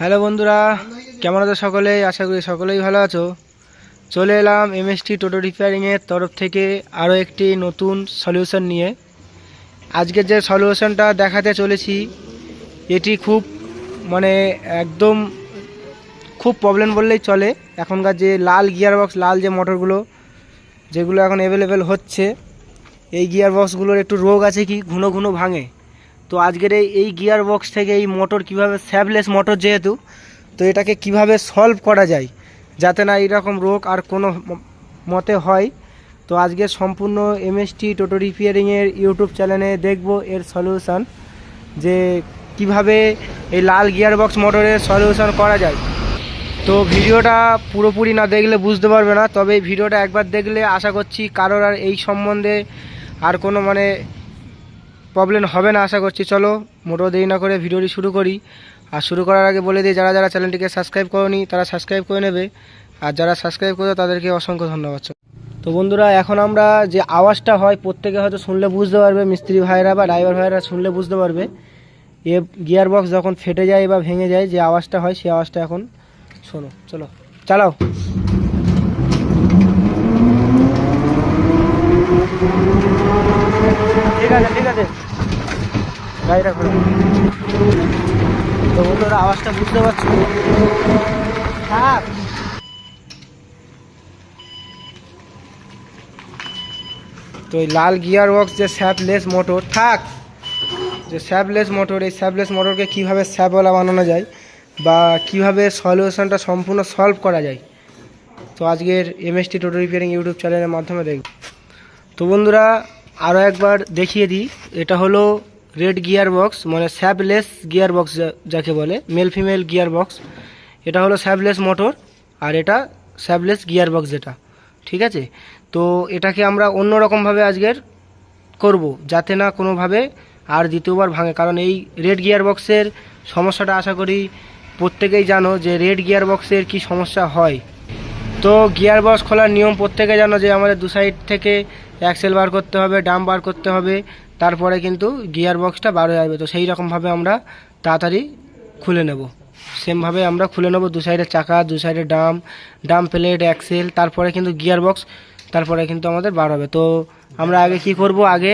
Hello বন্ধুরা, কেমন আছো সকলে? আশা করি সকলেই ভালো আছো। চলে এলাম এমএসটি টোটো রিপেয়ারিংয়ের তরফ থেকে আরও একটি নতুন সলিউশন নিয়ে। আজকে যে সলিউশনটা দেখাতে চলেছি এটি খুব একদম খুব প্রবলেম বললেই চলে। এখনকার যে লাল গিয়ারবক্স, লাল যে মোটরগুলো যেগুলো এখন অ্যাভেলেবেল হচ্ছে, এই গিয়ারবক্সগুলোর একটু রোগ আছে, কি ঘুনো ঘুনো ভাঙে। তো আজকের এই গিয়ার বক্স থেকে এই মোটর কিভাবে, স্যাবলেস মোটর যেহেতু, তো এটাকে কিভাবে সলভ করা যায় যাতে না এইরকম রোগ আর কোনো মতে হয়। তো আজকে সম্পূর্ণ এমএসটি টোটো রিপেয়ারিংয়ের ইউটিউব চ্যানেলে দেখব এর সলিউশন, যে কিভাবে এই লাল গিয়ার বক্স মোটরের সলিউশন করা যায়। তো ভিডিওটা পুরোপুরি না দেখলে বুঝতে পারবে না, তবে এই ভিডিওটা একবার দেখলে আশা করছি কারোর আর এই সম্বন্ধে আর কোনো প্রবলেম হবে না আশা করছি। চলো মোটো দেরি না করে ভিডিওটি শুরু করি। আর শুরু করার আগে বলে দিই, যারা যারা চ্যানেলটিকে সাবস্ক্রাইব করোনি তারা সাবস্ক্রাইব করে নেবে, আর যারা সাবস্ক্রাইব করো তাদেরকে অসংখ্য ধন্যবাদ। তো বন্ধুরা, এখন আমরা যে আওয়াজটা হয় প্রত্যেকে হয়তো শুনলে বুঝতে পারবে, মিস্ত্রি ভাইরা বা ড্রাইভার ভাইরা শুনলে বুঝতে পারবে। এ গিয়ার বক্স যখন ফেটে যায় বা ভেঙে যায় যে আওয়াজটা হয়, সেই আওয়াজটা এখন শোনো। চলো চালাও। ঠিক আছে ঠিক আছে, গাড়িটা করে। তো বন্ধুরা, আওয়াজটা বুঝতে পারছো? তো এই লাল গিয়ার বক্স যে স্যাপলেস মোটর যে স্যাপলেস মোটর, এই স্যাপলেস মোটরকে কীভাবে স্যাপওয়ালা বানানো যায় বা কীভাবে সলিউশনটা সম্পূর্ণ সলভ করা যায়, তো আজকের এমএসটি টোটো রিপেয়ারিং ইউটিউব চ্যানেলের মাধ্যমে দেখব। তো বন্ধুরা, আরও একবার দেখিয়ে দিই, এটা হলো রেড গিয়ার বক্স, স্যাপলেস গিয়ার বক্স যাকে বলে, মেল ফিমেল গিয়ার বক্স। এটা হলো স্যাপলেস মোটর, আর এটা স্যাপলেস গিয়ার বক্স যেটা, ঠিক আছে। তো এটাকে আমরা অন্যরকমভাবে আজকের করব, যাতে না কোনোভাবে আর দ্বিতীয়বার ভাঙে। কারণ এই রেড গিয়ার বক্সের সমস্যাটা আশা করি প্রত্যেকেই জানো, যে রেড গিয়ার বক্সের কী সমস্যা হয়। তো গিয়ার বক্স খোলার নিয়ম প্রত্যেকে জানো, যে আমাদের দু সাইড থেকে অ্যাক্সেল বার করতে হবে, ডাম বার করতে হবে, তারপরে কিন্তু গিয়ার বক্সটা বার হয়ে যাবে। তো সেই রকমভাবে আমরা তাড়াতাড়ি খুলে নেব, সেমভাবে আমরা খুলে নেব দু সাইডের চাকা, দু সাইডের ডাম প্লেট, অ্যাক্সেল, তারপরে কিন্তু গিয়ার বক্স, তারপরে কিন্তু আমাদের বার হবে। তো আমরা আগে কি করব, আগে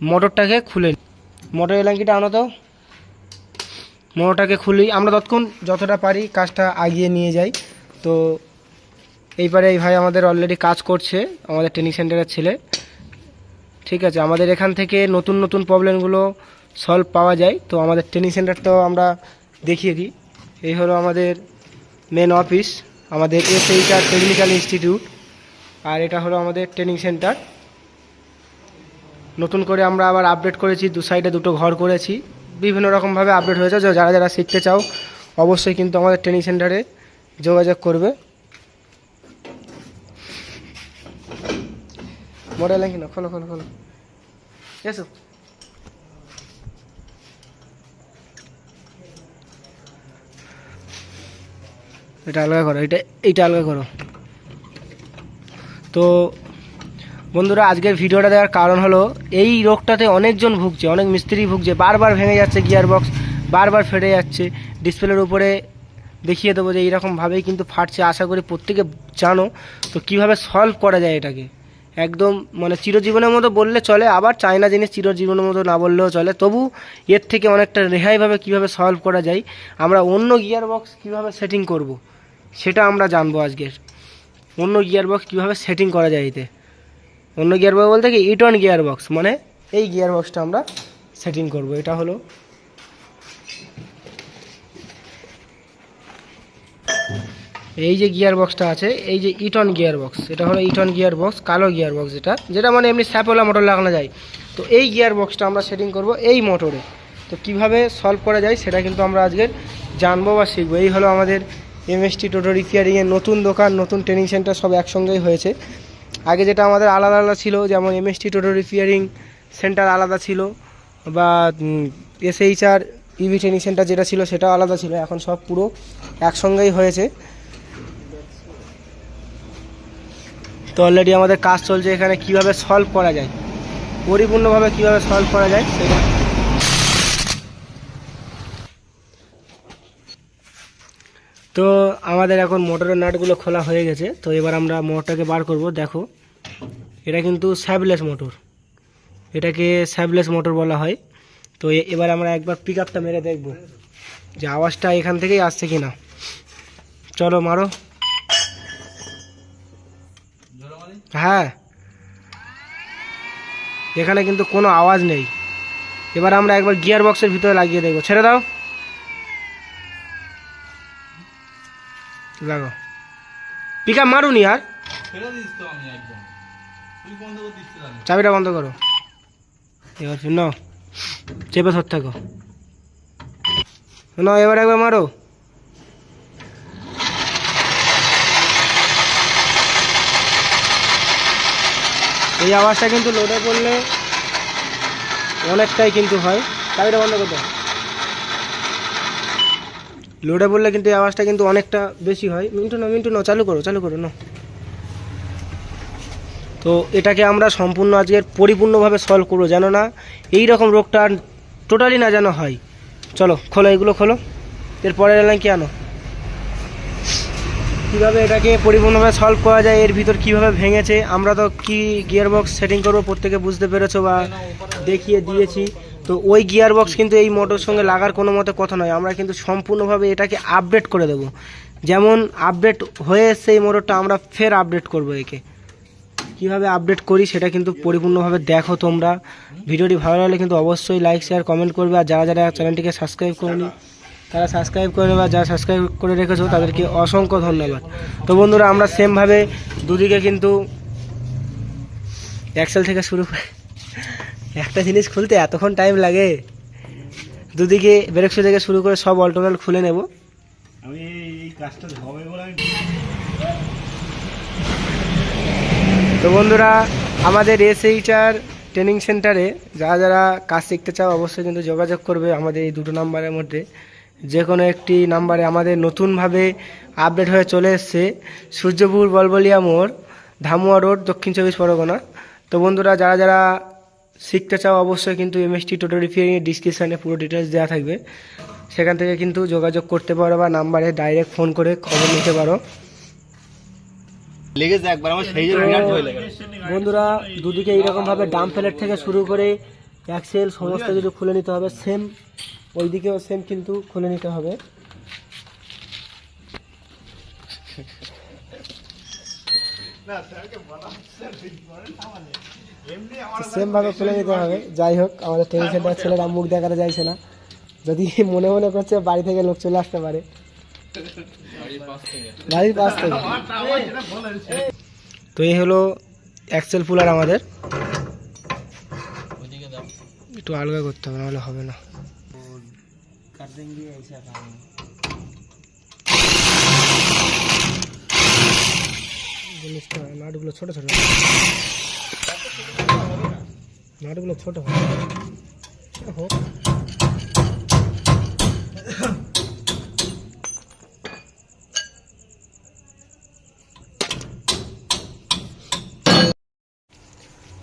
মোটরটাকে খুলে, মোটর এলাঙ্কিটা আনো তো, মোটরটাকে খুলি। আমরা ততক্ষণ যতটা পারি কাজটা আগিয়ে নিয়ে যাই। তো এইবারে এই ভাই আমাদের অলরেডি কাজ করছে, আমাদের ট্রেনিং সেন্টারের ছেলে, ঠিক আছে। আমাদের এখান থেকে নতুন নতুন প্রবলেমগুলো সলভ পাওয়া যায়। তো আমাদের ট্রেনিং সেন্টারটাও আমরা দেখিয়ে দিই। এই হলো আমাদের মেন অফিস, আমাদের SHR টেকনিক্যাল ইনস্টিটিউট, আর এটা হলো আমাদের ট্রেনিং সেন্টার। নতুন করে আমরা আবার আপডেট করেছি, দু সাইডে দুটো ঘর করেছি, বিভিন্ন রকমভাবে আপডেট হয়েছে। যারা যারা শিখতে চাও অবশ্যই কিন্তু আমাদের ট্রেনিং সেন্টারে যোগাযোগ করবে। মডেল কি না, খোলো খোলো খোলো, এসো। এটা আলাদা করো, এইটা আলাদা করো। তো বন্ধুরা, আজকের ভিডিওটা দেওয়ার কারণ হলো, এই রোগটাতে অনেকজন ভুগছে, অনেক মিস্ত্রি ভুগছে, বারবার ভেঙে যাচ্ছে গিয়ার বক্স, বারবার ফেটে যাচ্ছে। ডিসপ্লের উপরে দেখিয়ে দেবো যে এইরকমভাবেই কিন্তু ফাটছে, আশা করি প্রত্যেকে জানো। তো কিভাবে সলভ করা যায় এটাকে, একদম চিরজীবনের মতো বললে চলে, আবার চায়না জিনিস চিরজীবনের মতো না বললেও চলে, তবু এর থেকে অনেকটা রেহাইভাবে কিভাবে সলভ করা যায়, আমরা অন্য গিয়ার বক্স কীভাবে সেটিং করব সেটা আমরা জানবো আজকের। অন্য গিয়ার বক্স কীভাবে সেটিং করা যায়, এতে অন্য গিয়ার বক্স বলতে কি ইটন গিয়ার বক্স, এই গিয়ার বক্সটা আমরা সেটিং করব। এটা হলো এই যে গিয়ার বক্সটা আছে, এই যে ইটন গিয়ার বক্স, এটা হলো ইটন গিয়ার বক্স, কালো গিয়ার বক্স, যেটা এমনি স্যাপওয়ালা মোটর লাগানো যায়। তো এই গিয়ার বক্সটা আমরা সেটিং করব এই মোটরে। তো কিভাবে সলভ করা যায় সেটা কিন্তু আমরা আজকের জানবো বা শিখবো। এই হলো আমাদের এমএসটি টোটো রিপেয়ারিংয়ের নতুন দোকান, নতুন ট্রেনিং সেন্টার, সব একসঙ্গেই হয়েছে। আগে যেটা আমাদের আলাদা আলাদা ছিল, যেমন এমএসটি টোটো রিপেয়ারিং সেন্টার আলাদা ছিল, বা SHR ইভি ট্রেনিং সেন্টার যেটা ছিল সেটাও আলাদা ছিল, এখন সব পুরো একসঙ্গেই হয়েছে। তো অলরেডি আমাদের কাজ চলছে এখানে, কিভাবে সলভ করা যায়, পরিপূর্ণভাবে কিভাবে সলভ করা যায় সেটা। তো আমাদের এখন মোটরের নাটগুলো খোলা হয়ে গেছে। তো এবার আমরা মোটরটাকে বার করব। দেখো এটা কিন্তু স্যাবলেস মোটর, এটাকে স্যাবলেস মোটর বলা হয়। তো এবার আমরা একবার পিক আপটা মেরে দেখব যে আওয়াজটা এখান থেকেই আসছে কি না। চলো মারো। হ্যাঁ, এখানে কিন্তু কোনো আওয়াজ নেই। এবার আমরা একবার গিয়ার বক্সের ভিতরে লাগিয়ে দেখবো। ছেড়ে দাও, লাগো। পিক আপ মারুনি আর, চাবিটা বন্ধ করো। এবার নাও, চেপে ধর থাকো। নাও এবার একবার মারো। এই আওয়াজটা কিন্তু লোডে পড়লে অনেকটাই কিন্তু হয়। চাবিটা বন্ধ করতে, লোডে পড়লে কিন্তু এই আওয়াজটা কিন্তু অনেকটা বেশি হয়। মিন্টু নাও, চালু করো না। তো এটাকে আমরা সম্পূর্ণ আজকের পরিপূর্ণভাবে সলভ করবো, যেন না এই রকম রোগটা টোটালি না যেন হয়। চলো খোলো, এগুলো খোলো। এরপরে এলাম কি আনো, কীভাবে এটাকে পরিপূর্ণভাবে সলভ করা যায়, এর ভিতর কীভাবে ভেঙেছে। আমরা তো কি গিয়ার বক্স সেটিং করবো প্রত্যেকে বুঝতে পেরেছো বা দেখিয়ে দিয়েছি। তো ওই গিয়ার বক্স কিন্তু এই মোটর সঙ্গে লাগার কোনো মতে কথা নয়। আমরা কিন্তু সম্পূর্ণভাবে এটাকে আপডেট করে দেবো। যেমন আপডেট হয়ে এসছে এই মোটরটা, আমরা ফের আপডেট করবো। একে কীভাবে আপডেট করি সেটা কিন্তু পরিপূর্ণভাবে দেখো তোমরা। ভিডিওটি ভালো লাগলে কিন্তু অবশ্যই লাইক শেয়ার কমেন্ট করবে। আর যারা যারা চ্যানেলটিকে সাবস্ক্রাইব করেনি তারা সাবস্ক্রাইব করে নেবে, আর যারা সাবস্ক্রাইব করে রেখেছো তাদেরকে অসংখ্য ধন্যবাদ। তো বন্ধুরা আমরা সেমভাবে দুদিকে কিন্তু অ্যাক্সেল থেকে শুরু করে, একটা জিনিস খুলতে এতক্ষণ টাইম লাগে, দুদিকে ব্রেক শু থেকে শুরু করে সব অল্টোনাল খুলে নেব। আমি এই কাজটা হবে বলে আমি। তো বন্ধুরা আমাদের SHR ট্রেনিং সেন্টারে যারা যারা কাজ শিখতে চাও অবশ্যই কিন্তু যোগাযোগ করবে আমাদের এই দুটো নাম্বারের মধ্যে যে কোনো একটি নাম্বারে। আমাদের নতুনভাবে আপডেট হয়ে চলে এসছে সূর্যপুর বলবলিয়া মোড়, ধামুয়া রোড, দক্ষিণ 24 পরগনা। তো বন্ধুরা যারা যারা শিখতে চাও অবশ্যই কিন্তু MST টোটো রিপেয়ারিংয়ের ডিসক্রিপশানে পুরো ডিটেলস দেওয়া থাকবে, সেখান থেকে কিন্তু যোগাযোগ করতে পারো বা নাম্বারে ডাইরেক্ট ফোন করে খবর নিতে পারো। লেগেছে একবার আমার সেই জন্য বিরাট ভয় লাগে। বন্ধুরা দুদিকে এইরকমভাবে ডাম প্লেট থেকে শুরু করে অ্যাক্সেল সমস্ত কিছু খুলে নিতে হবে। সেম ওইদিকেও সেম কিন্তু খুলে নিতে হবে। সেমভাবে খুলে নিতে হবে। যাই হোক আমাদের ট্রেনিং সেন্টার ছেলেরা মুখ দেখাতে চাইছে না, যদি মনে মনে করছে বাড়ি থেকে লোক চলে আসতে পারে, বাড়ির পাশ থেকে। তো এই হলো অ্যাক্সেল পুলার আমাদের, একটু আলগা করতে হবে নাহলে হবে না। জিনিসটা নাটগুলো ছোট ছোট, নাটগুলো ছোট হয়।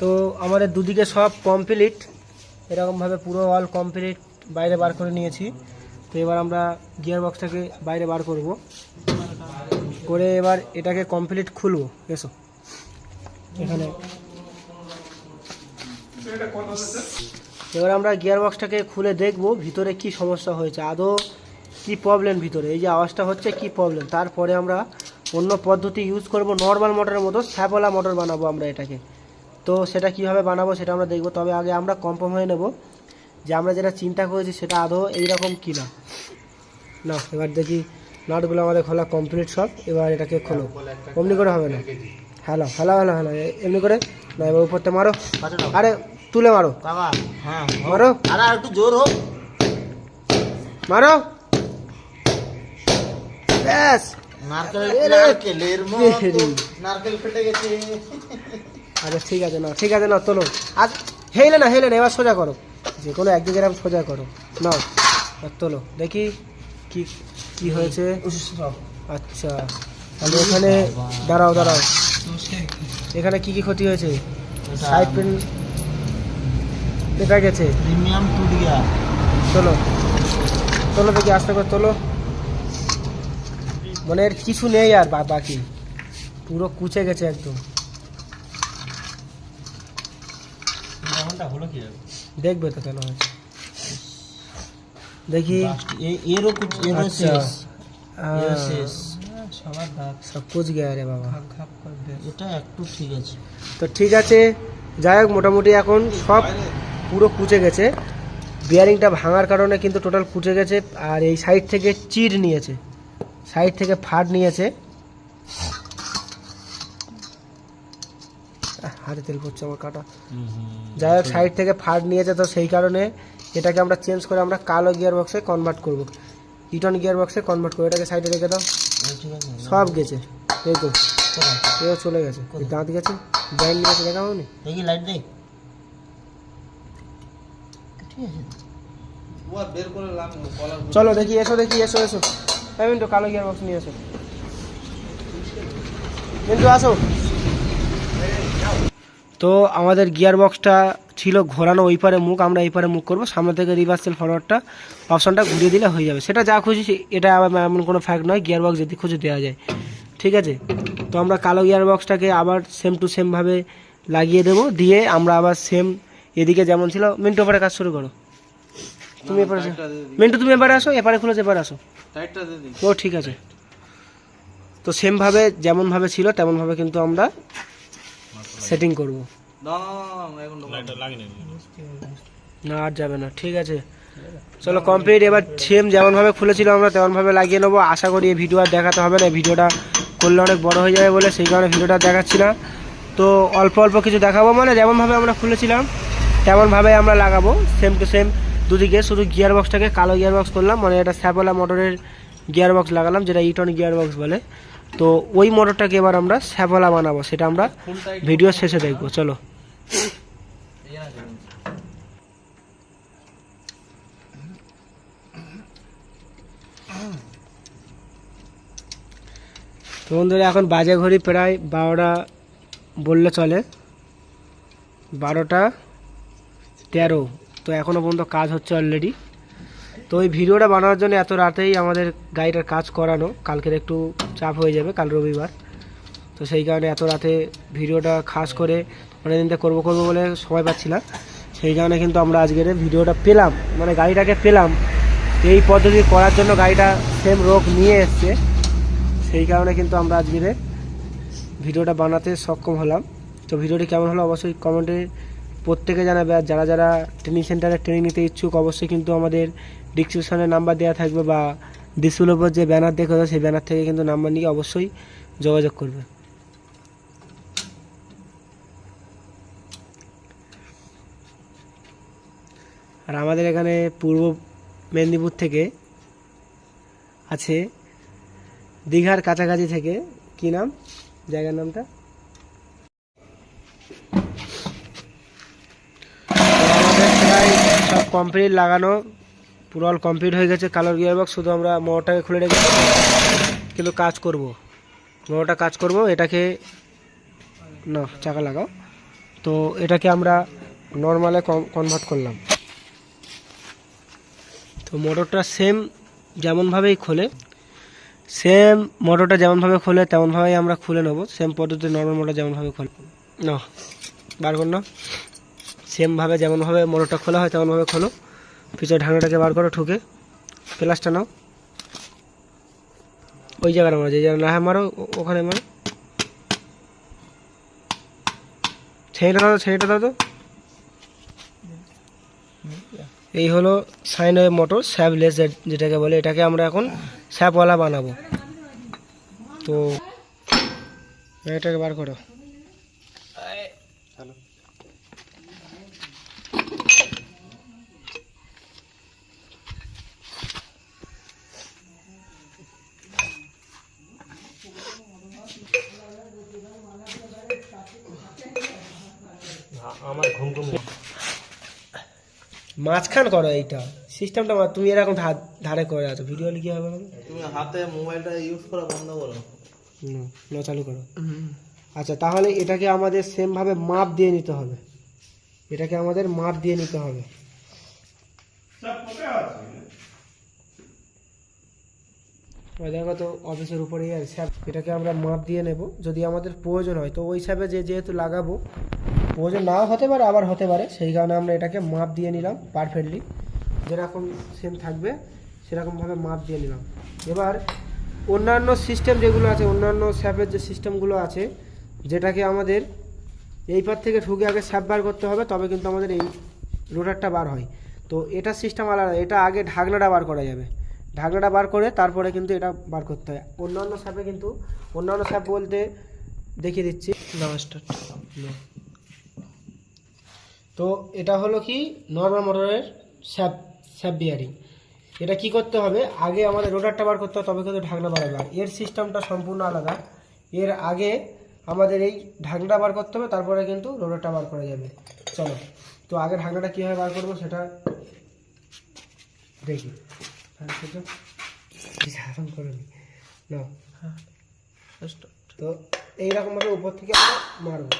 তো আমাদের দুদিকে সব কমপ্লিট, এরকমভাবে পুরো অল কমপ্লিট বাইরে বার করে নিয়েছি। তো এবার আমরা গিয়ার বক্সটাকে বাইরে বার করব, করে এবার এটাকে কমপ্লিট খুলবো। এসো এখানে, এবার আমরা গিয়ার বক্সটাকে খুলে দেখব ভিতরে কি সমস্যা হয়েছে, আদৌ কি প্রবলেম ভিতরে, এই যে আওয়াজটা হচ্ছে কি প্রবলেম। তারপরে আমরা অন্য পদ্ধতি ইউজ করব, নর্মাল মোটরের মতো স্যাপওয়ালা মোটর বানাবো আমরা এটাকে। তো সেটা কিভাবে বানাবো সেটা আমরা দেখব। তবে আগে আমরা কনফার্ম হয়ে নেব যে আমরা যেটা চিন্তা করেছি সেটা আদৌ এইরকম কি না। না এবার দেখি নাটগুলো আমাদের খোলা কমপ্লিট সব। এবার এটাকে খোলো, অমনি করে হবে না। হ্যালো হ্যালো হ্যালো হ্যালো এমনি করে না, এবার উপরতে মারো, আরে তুলে মারো, হ্যাঁ মারো, আরে একটু জোর হোক, মারো, ব্যাস। নারকেল ফেটে গেছে। আচ্ছা ঠিক আছে না, ঠিক আছে না, তোলো। আজ হেলে না, এবার সোজা করো, যে কোনো একদিকে এরকম সোজা করো না, তোলো দেখি কি কি হয়েছে। আচ্ছা তাহলে এখানে দাঁড়াও, এখানে কি কি ক্ষতি হয়েছে? সাইড পেন এটা গেছে, প্রিমিয়াম টুট গিয়া। তোলো দেখি আস্তে করে তোলো। মানে এর কিছু নেই আর বাকি, পুরো কুচে গেছে একদম। হলো কি দেখবে তো কেন হয়েছে দেখি। এরও আচ্ছা, শেষ সবার দাঁত সব কুচ গেছে রে বাবা। এটা একটু ঠিক আছে। তো ঠিক আছে, যাই হোক মোটামুটি এখন সব পুরো কুচে গেছে। বিয়ারিংটা ভাঙার কারণে কিন্তু টোটাল কুচে গেছে। আর এই সাইড থেকে চির নিয়েছে, সাইড থেকে ফাট নিয়েছে। হাতে তেল পড়ছে আমার কাটা। যাই হোক সাইড থেকে ফাট নিয়েছে, তো সেই কারণে এটাকে আমরা চেঞ্জ করে আমরা কালো গিয়ার বক্সে কনভার্ট করবো, ইটন গিয়ার বক্সে কনভার্ট করবো। এটাকে সাইডে রেখে দাও। ঠিক আছে, সব গেছে, এই তো এও চলে গেছে, দাঁত গেছে, ব্যান্ড নিয়েছে, দেখা হয়নি। দেখি লাইট দেখ। ঠিক আছে, বের করে চলো দেখি, এসো দেখি, এসো এসো। মিন্টু কালো গিয়ার বক্স নিয়ে এসো, মিন্টু আসো। তো আমাদের গিয়ার বক্সটা ছিল ঘোরানো, ওই পারে মুখ, আমরা এই পারে মুখ করবো। সামনে থেকে রিভার্সাল ফরওয়ার্ডটা অপশনটা ঘুরিয়ে দিলে হয়ে যাবে। সেটা যা খুশি, এটা আবার এমন কোনো ফ্যাক্ট নয়, গিয়ার বক্স যদি খুঁজে দেওয়া যায়। ঠিক আছে, তো আমরা কালো গিয়ার বক্সটাকে আবার সেম টু সেমভাবে লাগিয়ে দেবো, দিয়ে আমরা আবার সেম এদিকে যেমন ছিল। মিন্টু এবারে কাজ শুরু করো, তুমি এবারে মিন্টু তুমি এবারে আসো, এপারে খুলেছে, এবারে আসো। ও ঠিক আছে, তো সেমভাবে যেমনভাবে ছিল তেমনভাবে কিন্তু আমরা সেটিং করব। না আর যাবে না, ঠিক আছে চলো কমপ্লিট। এবার সেম যেমনভাবে খুলেছিল আমরা তেমনভাবে লাগিয়ে নেবো। আশা করি এই ভিডিও আর দেখাতে হবে না, ভিডিওটা করলে অনেক বড় হয়ে যাবে বলে সেই কারণে ভিডিওটা দেখাচ্ছি না। তো অল্প অল্প কিছু দেখাবো, মানে যেমনভাবে আমরা খুলেছিলাম তেমনভাবে আমরা লাগাবো, সেম টু সেম দুদিকে। শুধু গিয়ার বক্সটাকে কালো গিয়ার বক্স করলাম, মানে এটা স্যাপওয়ালা মোটরের গিয়ার বক্স লাগালাম, যেটা ইটন গিয়ার বক্স বলে। তো ওই মোটরটাকে এবার আমরা স্যাপওয়ালা বানাবো, সেটা আমরা ভিডিও শেষে দেখবো। চলো তো বন্ধুরা, এখন বাজে ঘড়ি প্রায় 12টা বললে চলে, 12টা 13। তো এখনও পর্যন্ত কাজ হচ্ছে অলরেডি। তো এই ভিডিওটা বানানোর জন্য এত রাতেই আমাদের গাড়িটার কাজ করানো, কালকের একটু চাপ হয়ে যাবে, কাল রবিবার। তো সেই কারণে এত রাতে ভিডিওটা খাস করে অনেকদিন থেকে করবো বলে সময় পাচ্ছি না, সেই কারণে কিন্তু আমরা আজকের ভিডিওটা পেলাম, মানে গাড়িটাকে পেলাম। এই পদ্ধতি করার জন্য গাড়িটা সেম রোগ নিয়ে এসছে, সেই কারণে কিন্তু আমরা আজকের ভিডিওটা বানাতে সক্ষম হলাম। তো ভিডিওটি কেমন হলো অবশ্যই কমেন্টে প্রত্যেকে জানাবে। আর যারা যারা ট্রেনিং সেন্টারে ট্রেনিং নিতে ইচ্ছুক, অবশ্যই কিন্তু আমাদের ডিসক্রিপশনে নাম্বার দেওয়া থাকবে, বা ডিসপ্লের উপর যে ব্যানার দেখে সেই ব্যানার থেকে কিন্তু নাম্বার নিয়ে অবশ্যই যোগাযোগ করবে। আর আমাদের এখানে পূর্ব মেদিনীপুর থেকে আছে, দীঘার কাছাকাছি থেকে, কি নাম জায়গার নামটা, আমাদের প্রায় সব কমপ্লিট লাগানো, পুরো অল কমপ্লিট হয়ে গেছে কালার গিয়ার বক্স। শুধু আমরা মোটরটাকে খুলে রেখেছি, কিন্তু কাজ করব, মোটরটা কাজ করব। এটাকে না চাকা লাগাও, তো এটাকে আমরা নর্মালে কনভার্ট করলাম। তো মোটরটা সেম যেমনভাবেই খোলে, সেম মোটরটা যেমনভাবে খোলে তেমনভাবেই আমরা খুলে নেবো, সেম পদ্ধতি নর্মাল মোটর যেমনভাবে খোলে না, বার কর না, সেমভাবে যেমনভাবে মোটরটা খোলা হয় তেমনভাবে খোলো। পিছনে ঢাকনাটাকে বার করো, ঠুকে প্লাসটা নাও, ওই জায়গাটা মারো, যে জায়গা না হ্যাঁ মারো, ওখানে মারো, ছেড়েটা দাও, ছেড়েটা দাও। তো এই হলো সাইন ওয়েভ মোটর, স্যাপলেস যেটাকে বলে, এটাকে আমরা এখন স্যাপওয়ালা বানাবো। তো এটাকে বার করো, আমার ঘুম ঘুম মাঝখান করো, এইটা সিস্টেমটা তুমি এরকম ধারে করে আছো, ভিডিও হলে কি হবে? তুমি হাতে মোবাইলটা ইউজ করা বন্ধ করো, না চালু করো। আচ্ছা, তাহলে এটাকে আমাদের সেমভাবে মাপ দিয়ে নিতে হবে, এটাকে আমাদের মাপ দিয়ে নিতে হবে। ওই দেখো তো অফিসের উপরেই আর স্যাপ, এটাকে আমরা মাপ দিয়ে নেব যদি আমাদের প্রয়োজন হয়। তো ওই হিসাবে যেহেতু লাগাবো, প্রয়োজন নাও হতে পারে আবার হতে পারে, সেই কারণে আমরা এটাকে মাপ দিয়ে নিলাম পারফেক্টলি, যেরকম সেম থাকবে সেরকমভাবে মাপ দিয়ে নিলাম। এবার অন্যান্য সিস্টেম যেগুলো আছে, অন্যান্য স্যাপের যে সিস্টেমগুলো আছে, যেটাকে আমাদের এই পার থেকে ঠুকে আগে স্যাপ বার করতে হবে, তবে কিন্তু আমাদের এই রোটারটা বার হয়। তো এটা সিস্টেম আলাদা, এটা আগে ঢাকনাটা বার করা যাবে, ঢাকনাটা বার করে তারপরে কিন্তু এটা বার করতে হয়। অন্যান্য স্যাপে কিন্তু, অন্যান্য স্যাপ বলতে দেখিয়ে দিচ্ছি না স্টার্ট। তো এটা হলো কি নর্মাল মোটরের স্যাপ বিয়ারিং। এটা কি করতে হবে, আগে আমাদের রোটারটা বার করতে হবে, তবে কিন্তু ঢাকনা বার হবে। আর এর সিস্টেমটা সম্পূর্ণ আলাদা, এর আগে আমাদের এই ঢাকনাটা বার করতে হবে, তারপরে কিন্তু রোটারটা বার করা যাবে। চলো, তো আগে ঢাকনাটা কীভাবে বার করবো সেটা দেখি। করিনি না, তো এইরকমভাবে উপর থেকে আমরা মারবো।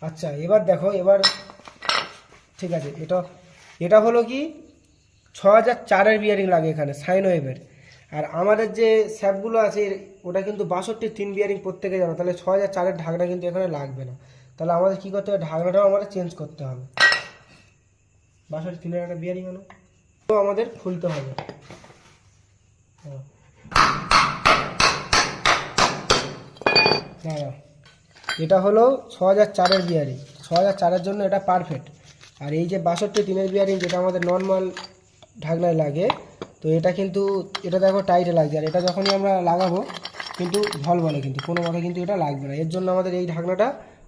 আচ্ছা এবার দেখো, এবার ঠিক আছে, এটা হলো কি 6004-এর বিয়ারিং লাগে এখানে সাইন ওয়েভের। আর আমাদের যে স্যাপগুলো আছে ওটা কিন্তু 62-3 বিয়ারিং প্রত্যেকে যাবে, তাহলে 6004-এর ঢাকনা কিন্তু এখানে লাগবে না। তাহলে আমাদের কী করতে হবে, ঢাকনাটাও আমাদের চেঞ্জ করতে হবে। 62-3-এর একটা বিয়ারিং হলো, তো আমাদের খুলতে হবে। হ্যাঁ, এটা হলো 6004-এর বিয়ারিং, 6004-এর জন্য এটা পারফেক্ট। আর এই যে 62-3-এর বিয়ারিং যেটা আমাদের নর্মাল ঢাকনায় লাগে, তো এটা কিন্তু, এটা দেখো টাইটে লাগছে, আর এটা যখনই আমরা লাগাবো কিন্তু ভল বলে, কিন্তু কোনো মতে কিন্তু এটা লাগবে না। এর জন্য আমাদের এই ঢাকনাটা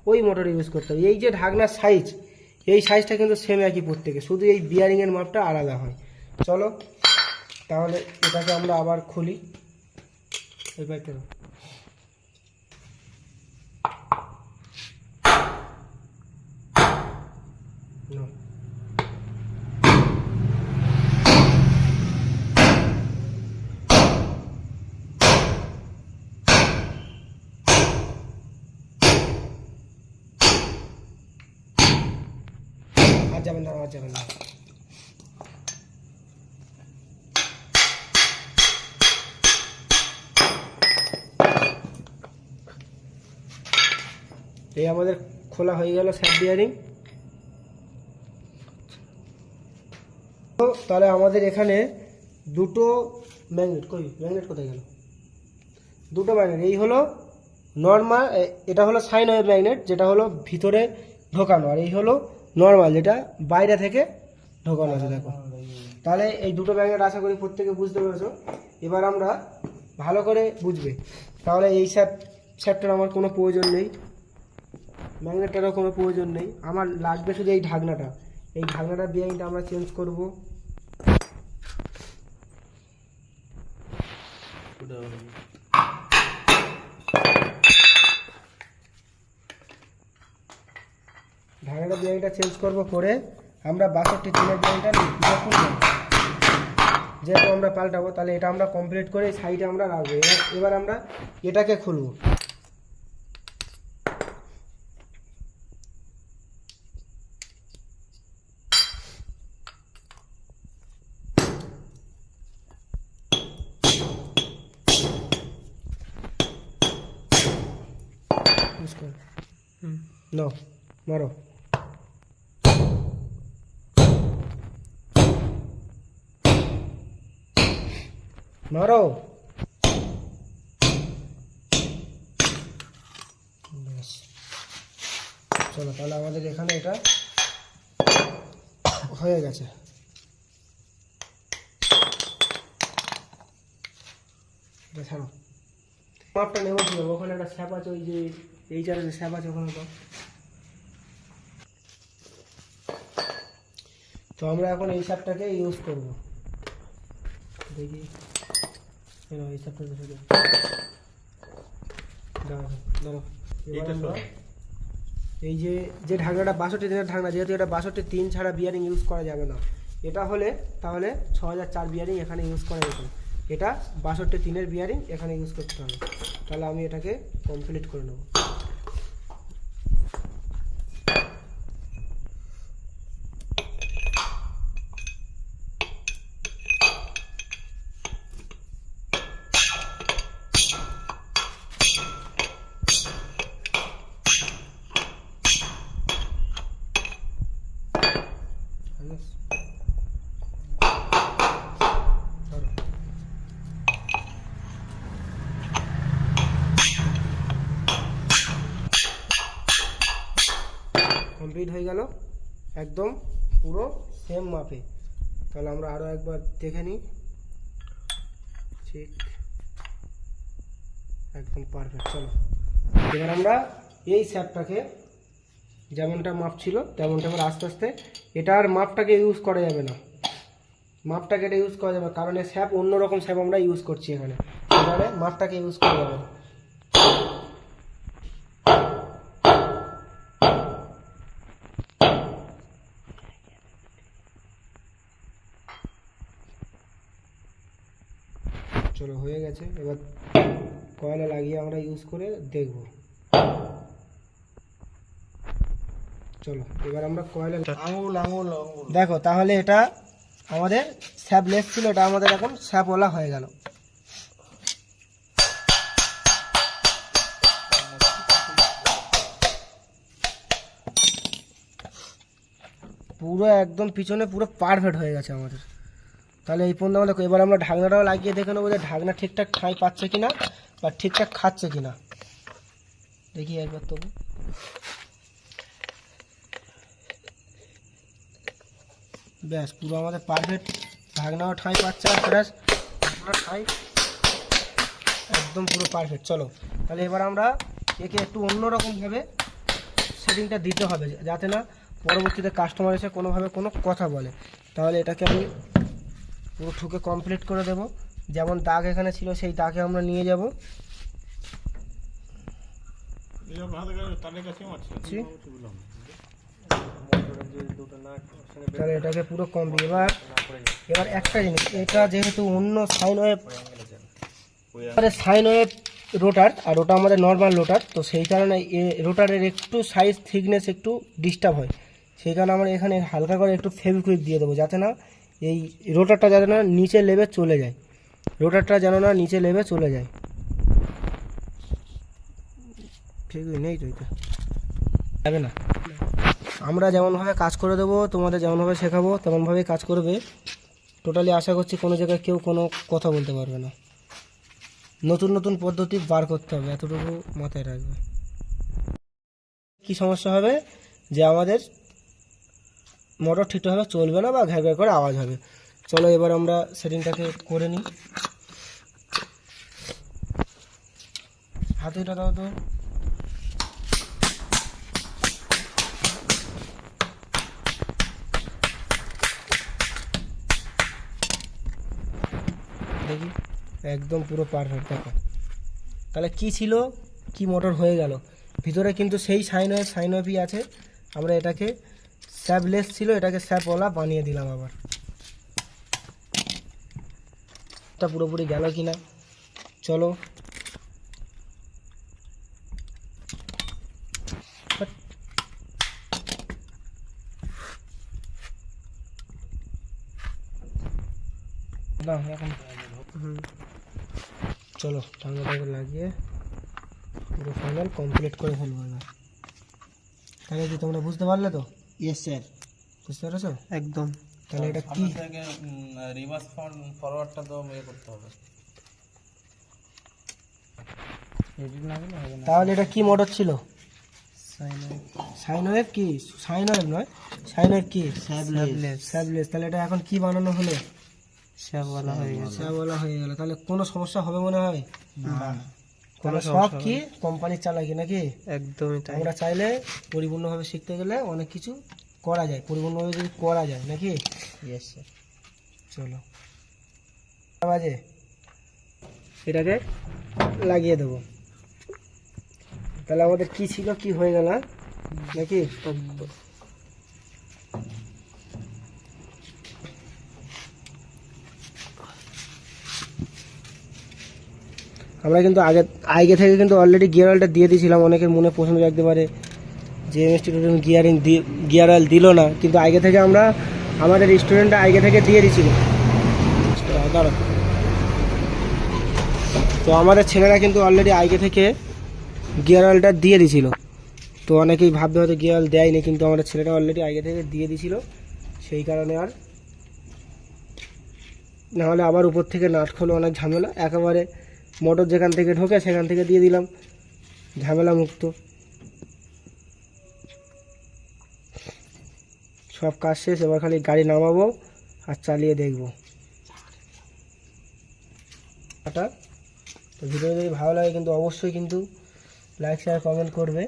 ওই মোটর ইউজ করতে হবে। এই যে ঢাকনার সাইজ, এই সাইজটা কিন্তু সেম একই প্রত্যেকে, শুধু এই বিয়ারিংয়ের মাপটা আলাদা হয়। চলো তাহলে এটাকে আমরা আবার খুলি। ওই বাইকটা আর যাবেন না, আর যাবেন না। এই আমাদের খোলা হয়ে গেল স্যাপ বিয়ারিং। তো তাহলে আমাদের এখানে দুটো ম্যাগনেট, ম্যাগনেট কোথায় গেল, দুটো ম্যাগনেট। এই হলো নর্মাল, এটা হলো সাইন ওয়েভ ম্যাগনেট যেটা হলো ভিতরে ঢোকানো, আর এই হলো নর্মাল যেটা বাইরে থেকে ঢোকানো আছে। দেখো, তাহলে এই দুটো ম্যাগনেট আশা করি প্রত্যেকে বুঝতে পেরেছো। এবার আমরা ভালো করে বুঝবে, তাহলে এই স্যাপটার আমার কোনো প্রয়োজন নেই, ম্যাগনেটটারও কোনো প্রয়োজন নেই, আমার লাগবে শুধু এই ঢাকনাটা। এই ঢাকনাটার বিয়ারিংটা আমরা চেঞ্জ করব। ঢাকনাটা বিয়ারিংটা চেঞ্জ করব, করে আমরা 62-3-এর বিয়ারিংটা যেহেতু আমরা পাল্টাবো, তাহলে এটা আমরা কমপ্লিট করে সাইডে আমরা রাখবো। এবার আমরা এটাকে খুলবো। No, মারো। মারো। চলো তাহলে আমাদের এখানে এটা হয়ে গেছে। এটা ছাড়ো, মাপটা নেবো ছিল, ওখানে একটা স্যাপ আছে, ওই যে এই চারের স্যাপ আছে ওখানে। তো আমরা এখন এই স্যাপটাকে ইউজ করব। দেখি এই স্যাপটা ধরো, এই যে ঢাকনাটা 62-3-এর ঢাকনা, যেহেতু এটা 62-3 ছাড়া বিয়ারিং ইউজ করা যাবে না, এটা হলে তাহলে 6004 বিয়ারিং এখানে ইউজ করা যেত। এটা 62 3-এর বিয়ারিং এখানে ইউজ করতে হবে। তাহলে আমি এটাকে কমপ্লিট করে নেব। কমপ্লিট হয়ে গেল একদম পুরো সেম মাপে। তাহলে আমরা আরও একবার দেখে নিই। ঠিক একদম পারফেক্ট। চলো এবার আমরা এই স্যাপটাকে যেমনটা মাপ ছিল তেমনটা আমরা আস্তে আস্তে, এটার মাপটাকে ইউজ করা যাবে না, মাপটাকে এটা ইউজ করা যাবে কারণ এই স্যাপ অন্যরকম স্যাপ আমরা ইউজ করছি এখানে, এবারে মাপটাকে ইউজ করা যাবে না। চলো হয়ে গেছে, এবার কয়লা লাগিয়ে আমরা ইউজ করে দেখব। চলো এবার আমরা কয়লা আঙুল আঙুল দেখো, তাহলে এটা আমাদের স্যাপলেস ছিল, এটা আমাদের এখন স্যাপওয়ালা হয়ে গেল। পুরো একদম পিছনে পুরো পারফেক্ট হয়ে গেছে আমাদের। তাহলে এই পর্যন্ত আমরা, এবার আমরা ঢাকনাটাও লাগিয়ে দেখে নেবো যে ঢাকনা ঠিকঠাক ঠাঁই পাচ্ছে কিনা বা ঠিকঠাক খাচ্ছে কিনা, দেখি একবার তবু। ব্যাস পুরো আমাদের পারফেক্ট, ঢাকনাও ঠাঁই পাচ্ছে আর প্লাস ঠাঁই একদম পুরো পারফেক্ট। চলো তাহলে এবার আমরা একে একটু অন্যরকমভাবে সেটিংটা দিতে হবে যাতে না পরবর্তীতে কাস্টমার এসে কোনোভাবে কোনো কথা বলে। তাহলে এটাকে আমি পুরো ঠুকে কমপ্লিট করে দেব। যেমন দাগ এখানে ছিল সেই দাগে আমরা নিয়ে যাব। তাহলে এটাকে পুরো কমপ্লিট। এবার একটা জিনিস, এটা যেহেতু অন্য সাইন ওয়েভ, সাইন ওয়েভ রোটার আর ওটা আমাদের নর্মাল রোটার, তো সেই কারণে রোটারের একটু সাইজ থিকনেস একটু ডিস্টার্ব হয়। সেই কারণে আমরা এখানে হালকা করে একটু ফেভিকুইক দিয়ে দেবো যাতে না এই রোটারটা যাতে না নিচে লেবে চলে যায়, রোটারটা যেন না নিচে লেবে চলে যায়। ফেভিকুইক নেই তো, এটা যাবে না। আমরা যেমনভাবে কাজ করে দেবো, তোমাদের যেমনভাবে শেখাবো তেমনভাবেই কাজ করবে। টোটালি আশা করছি কোনো জায়গায় কেউ কোনো কথা বলতে পারবে না। নতুন নতুন পদ্ধতি বার করতে হবে, এতটুকু মাথায় রাখবে। কি সমস্যা হবে যে আমাদের মোটর ঠিকঠাকভাবে চলবে না বা ঘ্যার ঘ্যার করে আওয়াজ হবে। চলো এবার আমরা সেটিংটাকে করে নিই। হাতে এটা দাও তো। দেখি একদম পুরো পারফেক্ট। দেখো তাহলে কি ছিল, কি মোটর হয়ে গেল। ভিতরে কিন্তু সেই সাইন ওয়েভই আছে। আমরা এটাকে স্যাপলেস ছিল, এটাকে স্যাপওয়ালা বানিয়ে দিলাম। আবার এটা পুরোপুরি গেল কিনা চলো। না এখন চলো ঠান্ডাটাকে লাগিয়ে পুরো ফাইনাল কমপ্লিট করে ফেলবো এবার। তাহলে কি তোমরা বুঝতে পারলে তো? ইয়েস স্যার, বুঝতে পেরেছো একদম। তাহলে এটা কি, রিভার্স ফরওয়ার্ডটা তো ইয়ে করতে হবে। তাহলে এটা কি মোটর ছিল? সাইন ওয়েভ কি, সাইন ওয়েভ নয়, সাইন ওয়েভ কি স্যাপলেস। তাহলে এটা এখন কি বানানো হলো? স্যাপওয়ালা হয়ে গেছে, স্যাপওয়ালা হয়ে গেল। তাহলে কোনো সমস্যা হবে মনে হয় না, কোনো সব কি কোম্পানির চালাকি নাকি? একদমই তাই। আমরা চাইলে পরিপূর্ণভাবে শিখতে গেলে অনেক কিছু করা যায়, পরিপূর্ণভাবে যদি করা যায় নাকি? Yes sir. চলো বাজে এটাকে লাগিয়ে দেবো। তাহলে আমাদের কি ছিল কি হয়ে গেল নাকি? আমরা কিন্তু আগে থেকে কিন্তু অলরেডি গিয়ার অয়েলটা দিয়ে দিয়েছিলাম। অনেকের মনে প্রশ্ন রাখতে পারে যে এমএসটি টোটো গিয়ার অয়েল দিল না, কিন্তু আগে থেকে আমরা আমাদের স্টুডেন্টরা আগে থেকে দিয়ে দিয়েছিল। তো আমাদের ছেলেরা কিন্তু অলরেডি আগে থেকে গিয়ার অয়েলটা দিয়ে দিয়েছিল। তো অনেকেই ভাবতে হয়তো গিয়ার অয়েল দেয়নি, কিন্তু আমাদের ছেলেরা অলরেডি আগে থেকে দিয়ে দিয়েছিল, সেই কারণে আর নাহলে আবার উপর থেকে নাট খোলো অনেক ঝামেলা। একেবারে মোটর যেখান থেকে ঢোকে সেখান থেকে দিয়ে দিলাম, ঝামেলা মুক্ত। সব কাজ শেষ, এবার খালি গাড়ি নামাবো আর চালিয়ে দেখবো। তো ভিডিও যদি ভালো লাগে কিন্তু অবশ্যই কিন্তু লাইক শেয়ার কমেন্ট করবে।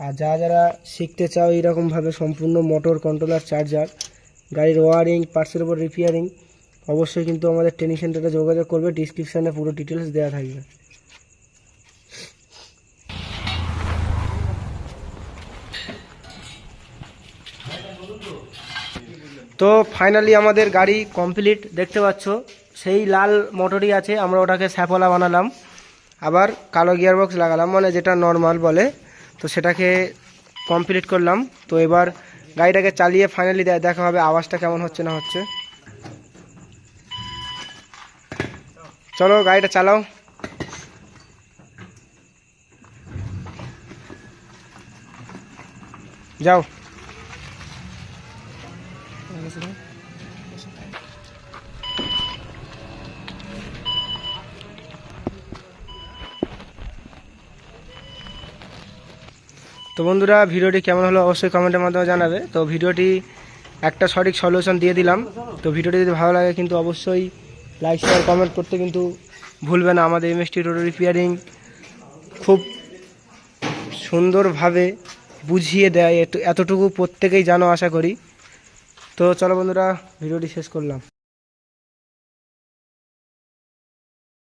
আর যারা শিখতে চাও এইরকমভাবে সম্পূর্ণ মোটর কন্ট্রোলার চার্জার গাড়ির ওয়ারিং পার্টসের উপর রিপেয়ারিং, অবশ্যই কিন্তু আমাদের ট্রেনিং সেন্টারে যোগাযোগ করবে। ডিসক্রিপশানে পুরো ডিটেলস দেওয়া থাকবে। তো ফাইনালি আমাদের গাড়ি কমপ্লিট, দেখতে পাচ্ছ সেই লাল মোটরই আছে, আমরা ওটাকে স্যাপলা বানালাম, আবার কালো গিয়ারবক্স লাগালাম, মানে যেটা নর্মাল বলে। তো সেটাকে কমপ্লিট করলাম। তো এবার গাড়িটাকে চালিয়ে ফাইনালি দেখা হবে আওয়াজটা কেমন হচ্ছে না হচ্ছে। চলো গাড়িটা চালাও। যাও। তো বন্ধুরা, ভিডিওটি কেমন হলো অবশ্যই কমেন্টের মাধ্যমে জানাবে। তো ভিডিওটি একটা সঠিক সলিউশন দিয়ে দিলাম। তো ভিডিওটি যদি ভালো লাগে কিন্তু অবশ্যই লাইক শেয়ার কমেন্ট করতে কিন্তু ভুলবে না। আমাদের এমএসটি টোটো রিপেয়ারিং খুব সুন্দরভাবে বুঝিয়ে দেয়, এতটুকু প্রত্যেকেই জানো আশা করি। তো চলো বন্ধুরা, ভিডিওটি শেষ করলাম।